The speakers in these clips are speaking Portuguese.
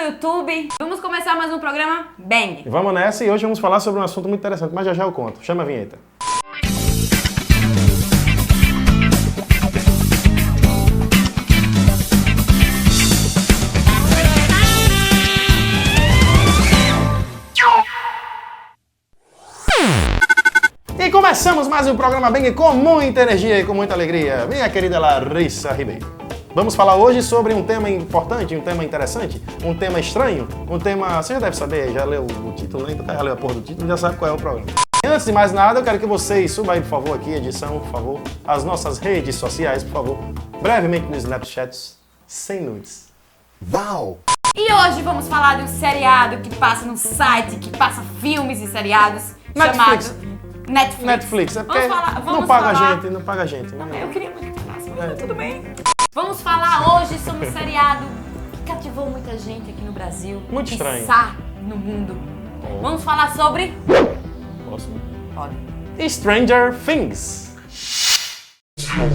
YouTube. Vamos começar mais um programa Bang. Vamos nessa e hoje vamos falar sobre um assunto muito interessante, mas já eu conto. Chama a vinheta. E começamos mais um programa Bang com muita energia e com muita alegria. Minha querida Larissa Ribeiro. Vamos falar hoje sobre um tema importante, um tema interessante, um tema estranho, um tema... Você já deve saber, já leu o título, né? Então já leu a porra do título, já sabe qual é o programa. Antes de mais nada, eu quero que vocês subam aí, por favor, aqui, edição, por favor, as nossas redes sociais, por favor, brevemente no Snapchat, sem nudes. Uau! E hoje vamos falar de um seriado que passa num site, que passa filmes e seriados, Netflix. chamado Netflix. Netflix, é porque vamos não paga falar... a gente, não paga a gente. Né? Eu queria muito que pagasse, mas tudo bem. Vamos falar hoje sobre um seriado que cativou muita gente aqui no Brasil. Muito estranho. Quiçá no mundo. Vamos falar sobre... Posso? Pode. Stranger Things. I'm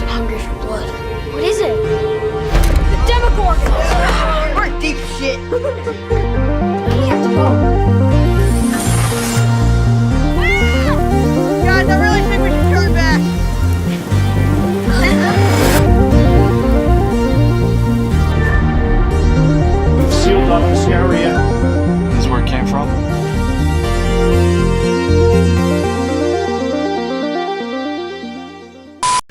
hungry for blood. What is it? The Demogorgon! We're in deep shit! We have to go. Guys, I really think we should turn back. We've sealed off this area. This is where it came from.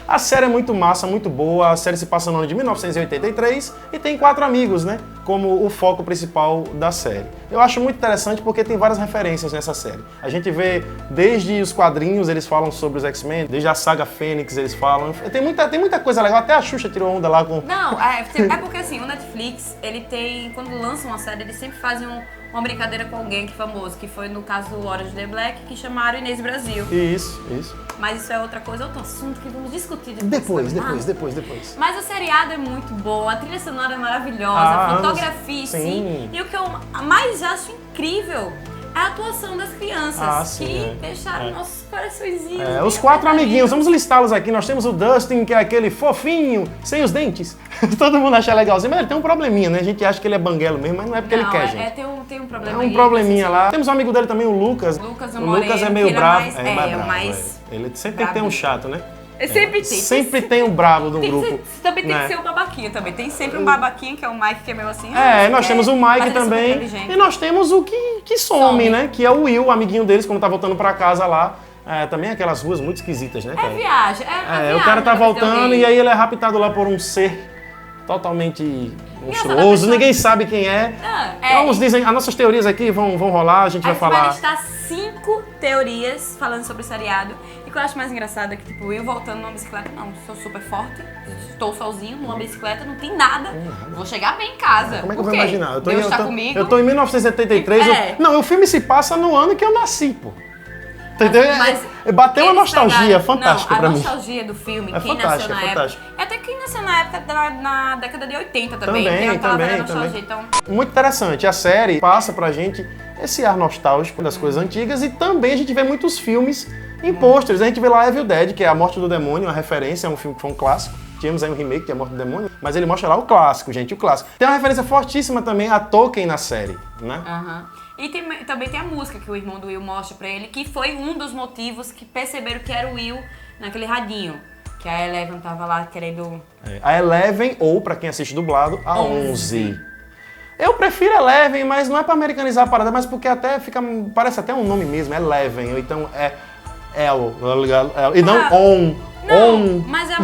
A série é muito massa, muito boa. A série se passa no ano de 1983 e tem 4 amigos, né? Como o foco principal da série. Eu acho muito interessante porque tem várias referências nessa série. A gente vê desde os quadrinhos, eles falam sobre os X-Men, desde a saga Fênix eles falam. Tem muita coisa legal, até a Xuxa tirou onda lá com... Não, é porque assim, o Netflix, ele tem, quando lança uma série, eles sempre fazem uma brincadeira com alguém que é famoso, que foi no caso do Orange the Black, que chamaram Inês Brasil. Isso. Mas isso é outra coisa, outro assunto que vamos discutir Depois. Mas o seriado é muito bom, a trilha sonora é maravilhosa, Ah, a fotografia, sim. E o que eu mais acho incrível é a atuação das crianças, que deixaram nossos coraçõezinhos. Os 4 amiguinhos, vamos listá-los aqui. Nós temos o Dustin, que é aquele fofinho, sem os dentes. Todo mundo acha legalzinho, mas ele tem um probleminha, né? A gente acha que ele é banguelo mesmo, mas não é porque ele quer, gente. Tem um problema. É um probleminha lá. Temos um amigo dele também, o Lucas. Lucas, o Lucas é meio bravo. mais Ele sempre tem que ter um chato, né? Sempre tem. Sempre tem um bravo do grupo. Também tem né? que ser um babaquinha também. Tem sempre um babaquinha, que é o Mike, que é meio assim. Nós temos o Mike também. E nós temos o que some, né? Que é o Will, o amiguinho deles, quando tá voltando pra casa lá. Também aquelas ruas muito esquisitas, né, cara? É viagem. O cara tá voltando e aí ele é raptado lá por um ser totalmente monstruoso, ninguém sabe quem é. Uns dizem, as nossas teorias aqui vão rolar, a gente vai falar. A gente vai listar 5 teorias falando sobre o seriado. E o que eu acho mais engraçado é que, tipo, eu voltando numa bicicleta, não, sou super forte, estou sozinho numa bicicleta, não tem nada. Vou chegar bem em casa. Como é que eu vou imaginar? Deus tá comigo. Eu tô em 1973. Não, o filme se passa no ano que eu nasci, pô. Entendeu? Bateu uma nostalgia fantástica pra mim. A nostalgia do filme, quem nasceu na época. Fantástico. Até quem nasceu na época, na década de 80 também. Também. Nostalgia, então... Muito interessante. A série passa pra gente esse ar nostálgico das coisas antigas e também a gente vê muitos filmes em pôsteres. A gente vê lá Evil Dead, que é A Morte do Demônio, uma referência, é um filme que foi um clássico. Tínhamos aí um remake, que é A Morte do Demônio, mas ele mostra lá o clássico, gente, o clássico. Tem uma referência fortíssima também a Tolkien na série, né? E também tem a música que o irmão do Will mostra pra ele, que foi um dos motivos que perceberam que era o Will naquele radinho. Que a Eleven tava lá querendo... A Eleven, ou pra quem assiste dublado, a 11. Eu prefiro Eleven, mas não é pra americanizar a parada, mas porque até parece até um nome mesmo, é Eleven, ou então é El, e não On. Não, mas é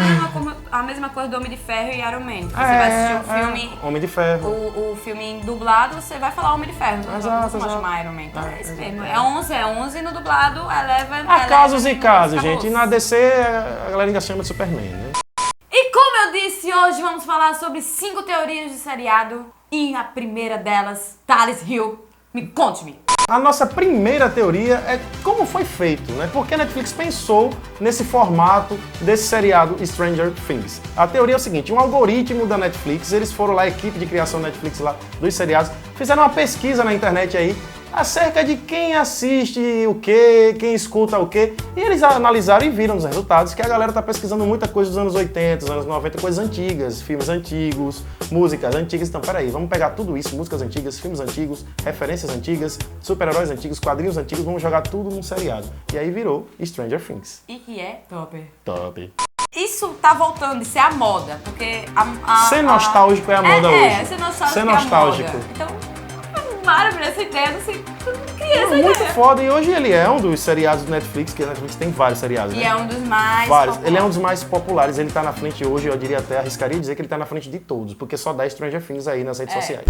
a mesma coisa do Homem de Ferro e Iron Man. Você vai assistir o filme... Homem de Ferro. O filme dublado, você vai falar Homem de Ferro. Não vai chamar Iron Man. Então é isso mesmo. É 11 no dublado, Eleven... Há casos e casos, gente. E na DC, a galera ainda chama de Superman, né? E como eu disse, hoje vamos falar sobre 5 teorias de seriado. E a primeira delas, Thales Hill. Me conte-me. A nossa primeira teoria é como foi feito, né? Porque a Netflix pensou nesse formato desse seriado Stranger Things. A teoria é o seguinte, um algoritmo da Netflix, eles foram lá, a equipe de criação da Netflix lá dos seriados, fizeram uma pesquisa na internet aí acerca de quem assiste o quê, quem escuta o quê. E eles analisaram e viram nos resultados que a galera tá pesquisando muita coisa dos anos 80, dos anos 90, coisas antigas, filmes antigos, músicas antigas. Então, peraí, vamos pegar tudo isso, músicas antigas, filmes antigos, referências antigas, super-heróis antigos, quadrinhos antigos, vamos jogar tudo num seriado. E aí virou Stranger Things. E que é top. Top. Isso tá voltando de ser a moda, porque Ser nostálgico é a moda hoje. Ser nostálgico Ser é nostálgico. a moda. Então, maravilha essa ideia, não sei, eu queria essa Muito ideia. foda, e hoje ele é um dos seriados do Netflix, que a Netflix tem vários seriados, E né? é um dos mais Vários. populares. Ele é um dos mais populares, ele tá na frente hoje, eu diria até, arriscaria dizer que ele tá na frente de todos, porque só dá Stranger Things aí nas redes sociais.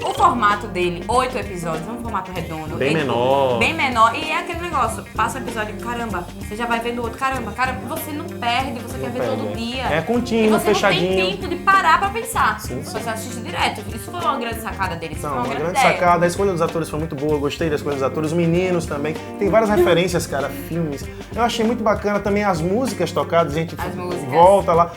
O formato dele, 8 episódios, é um formato redondo. Bem menor. Bem menor. E é aquele negócio, passa um episódio, caramba, você já vai vendo o outro, caramba, você não perde, você quer ver perde, todo é. dia. É contínuo, e você fechadinho. não tem tempo de parar pra pensar. Sim. Você assiste direto. Isso foi uma grande sacada dele, isso Não, foi uma uma grande ideia. sacada, a escolha dos atores foi muito boa, eu gostei da escolha dos atores, os meninos também. Tem várias referências, cara, filmes. Eu achei muito bacana também as músicas tocadas, a gente As músicas. volta lá.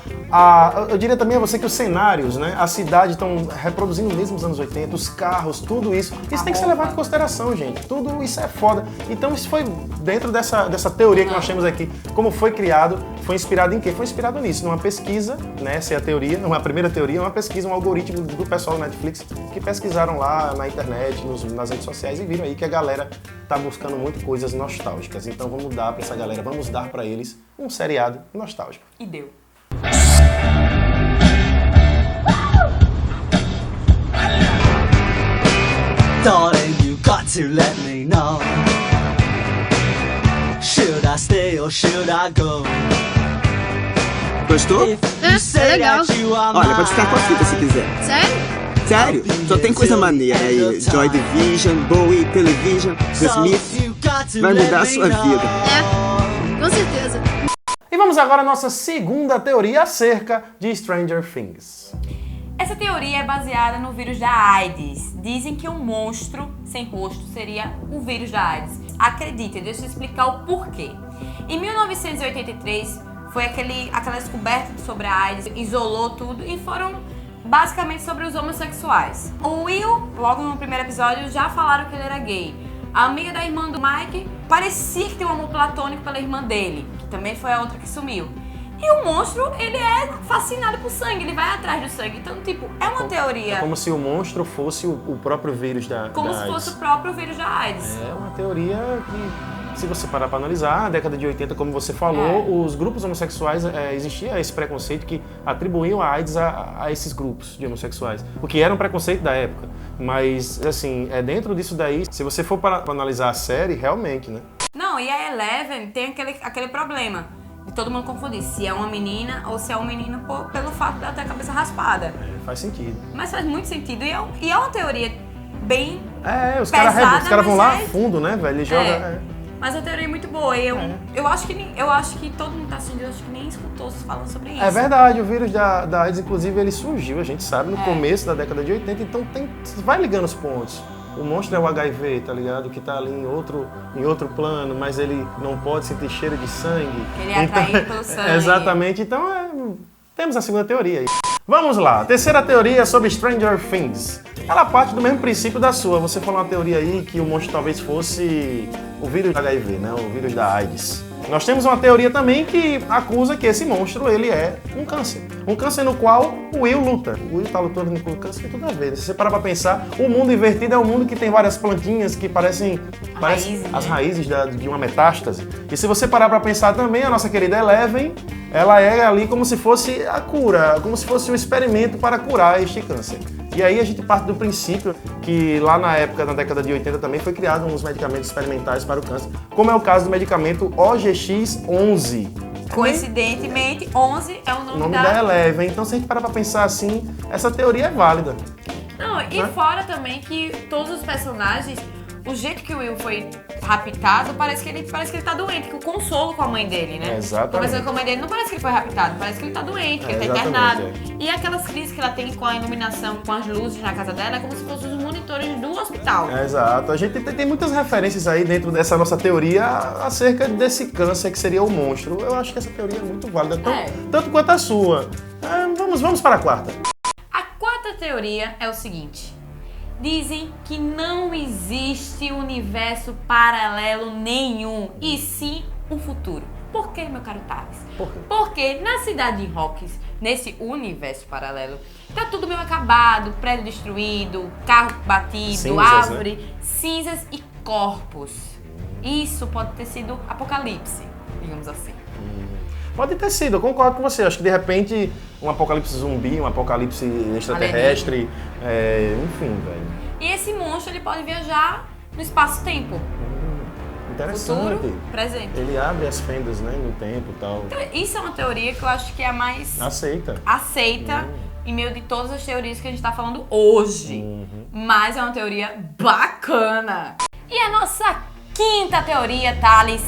Eu diria também a você que os cenários, né? A cidade estão reproduzindo mesmo os anos 80, os carros, tudo isso. Isso tem que ser levado em consideração, gente. Tudo isso é foda. Então isso foi dentro dessa teoria que nós temos aqui. Como foi criado, foi inspirado em quê? Foi inspirado nisso, numa pesquisa, né? Essa é a teoria, uma primeira teoria, uma pesquisa, um algoritmo do pessoal do Netflix que pesquisaram lá na internet, nas redes sociais e viram aí que a galera tá buscando muito coisas nostálgicas. Então vamos dar pra essa galera, vamos dar pra eles um seriado nostálgico. E deu. Darling, you got to let me know. Should I stay or should I go? Gostou? If you say legal. that you are Olha, pode ficar com a fita se mine. quiser. Sério? Sério? Só tem coisa maneira aí. Joy Division, Bowie, Television, The So Smith. you got to Vai let mudar a me sua know. vida. É, com certeza. E vamos agora à nossa segunda teoria acerca de Stranger Things. Essa teoria é baseada no vírus da AIDS. Dizem que um monstro sem rosto seria o vírus da AIDS. Acreditem, deixa eu explicar o porquê. Em 1983, foi aquela descoberta sobre a AIDS, isolou tudo e foram basicamente sobre os homossexuais. O Will, logo no primeiro episódio, já falaram que ele era gay. A amiga da irmã do Mike parecia que tem um amor platônico pela irmã dele, que também foi a outra que sumiu. E o monstro, ele é fascinado por sangue, ele vai atrás do sangue. Então, tipo, é uma teoria É como se o monstro fosse o próprio vírus da como se AIDS. fosse o próprio vírus da AIDS. É uma teoria que, se você parar para analisar, na década de 80, como você falou, os grupos homossexuais, existia esse preconceito que atribuíam a AIDS a esses grupos de homossexuais. O que era um preconceito da época. Mas, assim, dentro disso daí, se você for para analisar a série, realmente, né? Não, e a Eleven tem aquele problema de todo mundo confundir se é uma menina ou se é um menino pelo fato dela ter a cabeça raspada. Faz sentido. Mas faz muito sentido e é uma teoria bem Os pesada, caras vão lá a mas fundo, né, velho? Ele joga... Mas a teoria é muito boa. E eu acho que todo mundo tá assistindo, eu acho que nem escutou vocês falando sobre isso. É verdade, o vírus da AIDS, inclusive, ele surgiu, a gente sabe, no começo da década de 80, então vai ligando os pontos. O monstro é o HIV, tá ligado? Que tá ali em outro plano, mas ele não pode sentir cheiro de sangue. Ele é atraído pelo sangue. Exatamente, então temos a segunda teoria aí. Vamos lá, a terceira teoria é sobre Stranger Things. Ela parte do mesmo princípio da sua. Você falou uma teoria aí que o monstro talvez fosse o vírus da HIV, né? O vírus da AIDS. Nós temos uma teoria também que acusa que esse monstro, ele é um câncer. Um câncer no qual o Will luta. O Will tá lutando com o câncer, tem tudo a ver. Se você parar pra pensar, o mundo invertido é um mundo que tem várias plantinhas que parecem as raízes de uma metástase. E se você parar pra pensar também, a nossa querida Eleven, ela é ali como se fosse a cura, como se fosse um experimento para curar este câncer. E aí a gente parte do princípio que lá na época, na década de 80 também, foi criado uns medicamentos experimentais para o câncer, como é o caso do medicamento OGX-11. Coincidentemente, 11 é o O nome nome da Eleven. Então, se a gente parar pra pensar assim, essa teoria é válida. Não, e fora também que todos os personagens o jeito que o Will foi raptado, parece que ele tá doente, que o consolo com a mãe dele, né? Exatamente. Conversando com a mãe dele, não parece que ele foi raptado, parece que ele tá doente, que ele tá Exatamente, internado. E aquelas crises que ela tem com a iluminação, com as luzes na casa dela, é como se fossem os monitores do hospital. Exato. A gente tem muitas referências aí dentro dessa nossa teoria acerca desse câncer que seria o monstro. Eu acho que essa teoria é muito válida, tanto quanto a sua. Vamos para a quarta. A quarta teoria é o seguinte. Dizem que não existe universo paralelo nenhum, e sim um futuro. Por quê, meu caro Thales? Por quê? Porque na cidade de Hawkins, nesse universo paralelo, tá tudo meio acabado, prédio destruído, carro batido, Cinzas, árvore, né? cinzas e corpos. Isso pode ter sido apocalipse, digamos assim. Pode ter sido, eu concordo com você. Acho que de repente um apocalipse zumbi, um apocalipse extraterrestre, enfim, velho. E esse monstro ele pode viajar no espaço-tempo. Interessante. Futuro, presente. Ele abre as fendas, né, no tempo e tal. Então, isso é uma teoria que eu acho que é a mais Aceita. em meio de todas as teorias que a gente tá falando hoje. Mas é uma teoria bacana. E a nossa quinta teoria, Thales,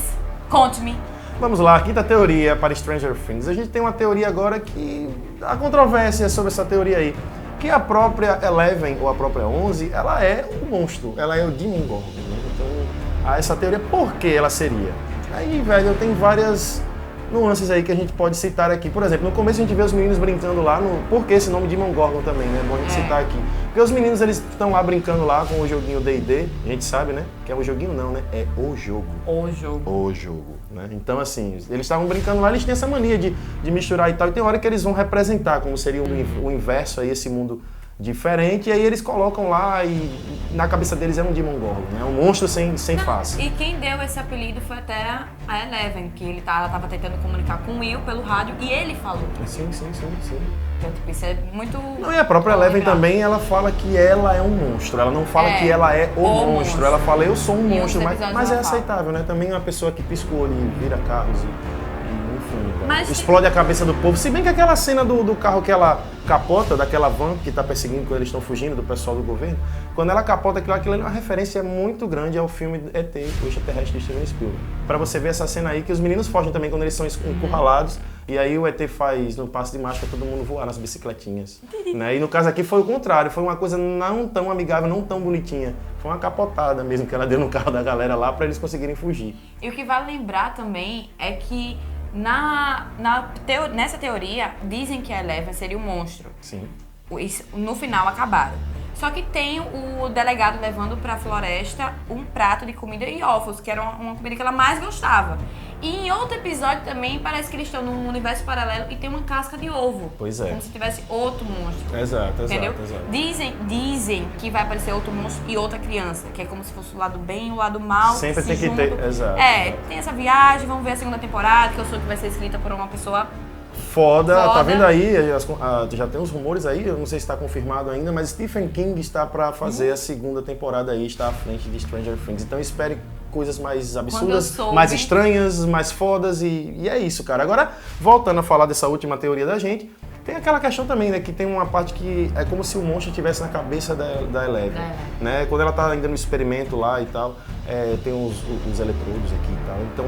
conte-me. Vamos lá, a quinta teoria para Stranger Things. A gente tem uma teoria agora que há controvérsia sobre essa teoria aí. Que a própria Eleven, ou a própria 11, ela é o monstro, ela é o Demogorgon, né? Então, essa teoria, por que ela seria? Aí, velho, tem várias nuances aí que a gente pode citar aqui. Por exemplo, no começo a gente vê os meninos brincando lá no... Por que esse nome Demogorgon também, né? É bom a gente citar aqui. Porque os meninos, eles estão lá brincando lá com o joguinho D&D. A gente sabe, né? Que é um joguinho não, né? É o jogo. O jogo. O jogo, né? Então, assim, eles estavam brincando lá, eles têm essa mania de misturar e tal. E tem hora que eles vão representar como seria o inverso aí, esse mundo diferente. E aí eles colocam lá e na cabeça deles é um Demogorgon, né? Um monstro sem face. E quem deu esse apelido foi até a Eleven, que ela tava tentando comunicar com o Will pelo rádio e ele falou. Sim. Então, tipo, isso é muito... Não, e a própria Eleven legal. também, ela fala que ela é um monstro. Ela não fala que ela é o monstro. Ela fala, eu sou um Em monstro, outros mas episódios é ela fala. aceitável, né? Também uma pessoa que pisca o olho e vira carros e enfim, Mas explode a cabeça do povo. Se bem que aquela cena do carro que ela capota, daquela van que tá perseguindo quando eles estão fugindo do pessoal do governo, quando ela capota aquilo é uma referência muito grande ao filme ET, o extraterrestre de Steven Spielberg. Pra você ver essa cena aí, que os meninos fogem também quando eles são encurralados, e aí o ET faz, no passe de mágica, todo mundo voar nas bicicletinhas. Né? E no caso aqui foi o contrário, foi uma coisa não tão amigável, não tão bonitinha. Foi uma capotada mesmo que ela deu no carro da galera lá pra eles conseguirem fugir. E o que vale lembrar também é que nessa teoria dizem que a Eleven seria o monstro. Sim. No final acabaram. Só que tem o delegado levando pra floresta um prato de comida e ovos, que era uma comida que ela mais gostava. E em outro episódio também parece que eles estão num universo paralelo e tem uma casca de ovo. Pois é. Como se tivesse outro monstro. Exato. Entendeu? Dizem que vai aparecer outro monstro e outra criança, que é como se fosse o lado bem e o lado mal. Sempre se tem que juntam. ter, exato. Tem essa viagem, vamos ver a segunda temporada, que eu soube que vai ser escrita por uma pessoa. Foda, tá vendo aí? Já tem uns rumores aí, eu não sei se está confirmado ainda, mas Stephen King está para fazer a segunda temporada aí, está à frente de Stranger Things. Então espere coisas mais absurdas, mais estranhas, mais fodas e é isso, cara. Agora, voltando a falar dessa última teoria da gente, tem aquela questão também, né, que tem uma parte que é como se o monstro estivesse na cabeça da Eleven, né? Quando ela tá ainda no experimento lá e tal, tem os eletrodos aqui e tal. Então,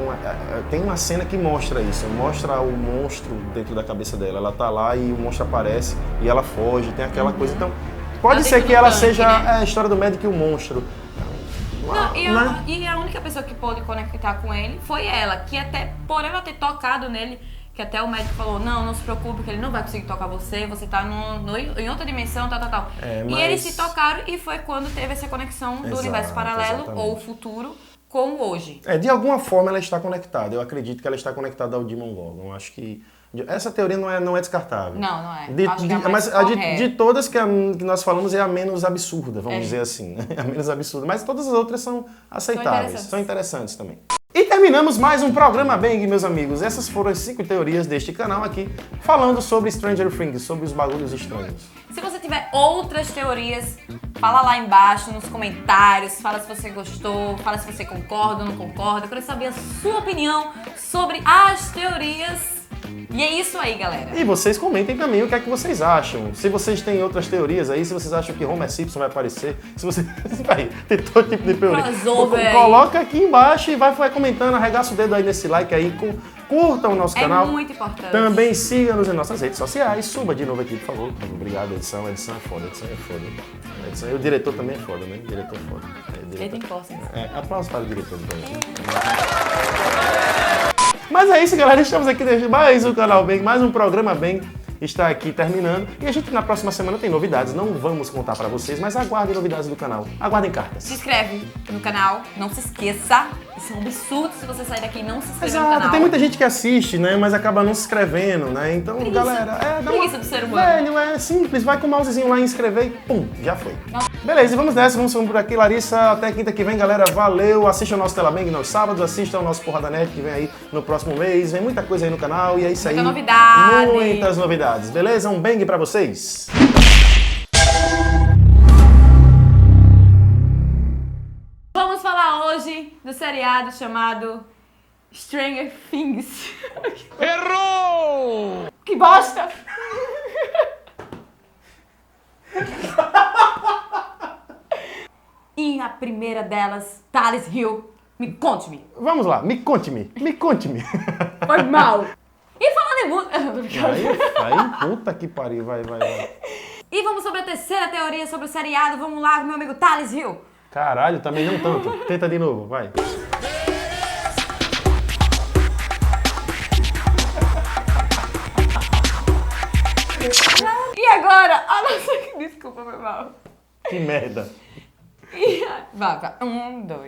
tem uma cena que mostra isso, mostra o monstro dentro da cabeça dela. Ela tá lá e o monstro aparece e ela foge, tem aquela coisa. Então, pode ser que ela seja a história do médico e o monstro. Não, e a única pessoa que pôde conectar com ele foi ela, que até por ela ter tocado nele, que até o médico falou, não se preocupe, que ele não vai conseguir tocar você tá em outra dimensão, tal. Mas... E eles se tocaram e foi quando teve essa conexão do universo paralelo ou futuro com o hoje. De alguma forma ela está conectada, eu acredito que ela está conectada ao Demogorgon, acho que... Essa teoria não é descartável. Não é. Mas a de todas que nós falamos é a menos absurda, vamos dizer assim. Né? A menos absurda. Mas todas as outras são aceitáveis, são interessantes também. E terminamos mais um programa Bang, meus amigos. Essas foram as 5 teorias deste canal aqui, falando sobre Stranger Things, sobre os bagulhos estranhos. Se você tiver outras teorias, fala lá embaixo nos comentários, fala se você gostou, fala se você concorda ou não concorda. Eu quero saber a sua opinião sobre as teorias E é isso aí, galera. E vocês comentem também o que é que vocês acham. Se vocês têm outras teorias aí, se vocês acham que Homer Simpson vai aparecer, se você tem todo tipo de teoria. Crossover aí. Coloca aqui embaixo e vai comentando, arregaça o dedo aí nesse like aí, curtam o nosso canal. É muito importante. Também siga-nos em nossas redes sociais. Suba de novo aqui, por favor. Obrigado, edição. Edição é foda, edição é foda. E o diretor também é foda, né? O diretor é foda. Ele tem posse. Aplausos para o diretor do programa. Mas é isso, galera. Estamos aqui desde mais um canal Bang, mais um programa Bang está aqui terminando. E a gente na próxima semana tem novidades. Não vamos contar pra vocês, mas aguardem novidades do canal. Aguardem cartas. Se inscreve no canal, não se esqueça. Isso é um absurdo se você sair daqui e não se inscrever no Exato, canal. tem muita gente que assiste, né, mas acaba não se inscrevendo, né? Então, Preguiça. galera, dá Preguiça do ser humano. Velho, é simples, vai com o mousezinho lá e inscrever e pum, já foi. Beleza, e vamos nessa, vamos por aqui, Larissa. Até quinta que vem, galera. Valeu, assistam o nosso Telebang nos sábados, assistam o nosso Porrada Net que vem aí no próximo mês. Vem muita coisa aí no canal e é isso aí. Muita novidade. Muitas novidades, beleza? Um bang pra vocês. Vamos falar hoje do seriado chamado Stranger Things. Errou! Que bosta! E a primeira delas, Thales Hill. Me conte-me. Vamos lá, me conte-me. Foi mal. E falando em música... Aí, puta que pariu, vai. E vamos sobre a terceira teoria sobre o seriado. Vamos lá, meu amigo Thales Hill. Caralho, também não tanto. Tenta de novo, vai. E agora? Ah, nossa, desculpa, foi mal. Que merda. Vai. 1, 2.